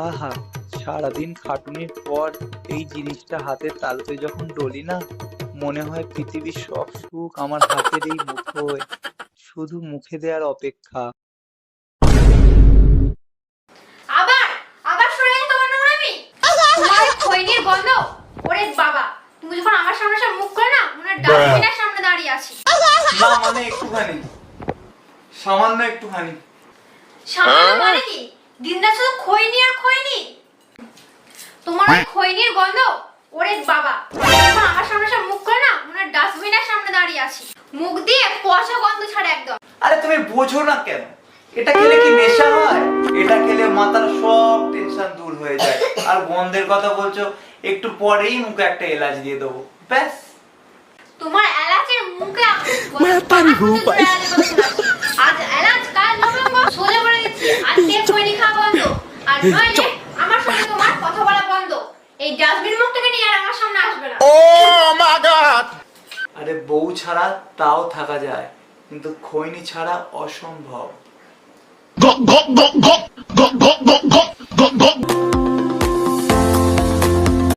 আহা, সারাদিন খাটুনির পর এই জিনিসটা হাতের তালুতে যখন ডলি না, মনে হয় পৃথিবীর সব সুখ আমার হাতের এই মুঠোয়, শুধু মুখে দেওয়ার অপেক্ষা। আবার আবার শুনে গেছে তোমার নোংরামি। তোমার খৈনির গন্ধ। ওরে বাবা, তুমি যখন আমার সামনে সব মুখ করে না, মনে হয় ডাস্টবিনের সামনে দাঁড়িয়ে আছি। না মানে একটুখানি, সামান্য একটুখানি। সামান্য মানে কি? দিনরাত শুধু খৈনি আর খৈনি। তোমার ওই খৈনির গন্ধ। ওরে বাবা, তুমি যখন আমার সামনে সব মুখ করে না, মনে হয় ডাস্টবিনের সামনে দাঁড়িয়ে আছি। মুখ দিয়ে পচা গন্ধ ছাড়ে একদম। আরে তুমি বোঝো না কেন? এটা খেলে কি নেশা হয়? এটা খেলে মাথার সব টেনশন দূর হয়ে যায়। আর গন্ধের কথা বলছো, একটু পরেই মুখে একটা এলাচ দিয়ে দেবো, ব্যাস। তোমার এলাচের মুখে আজ এলাচ কাল লবঙ্গ সোজা করে দিচ্ছি। আজকে খৈনি খাওয়া বন্ধ, আর নইলে আমার সঙ্গে তোমার কথা বলা বন্ধ। এই ডাস্টবিন মুখটাকে নিয়ে আর আমার সামনে আসবে না। আরে বউ ছাড়া তাও থাকা যায়, কিন্তু খৈনি ছাড়া অসম্ভব।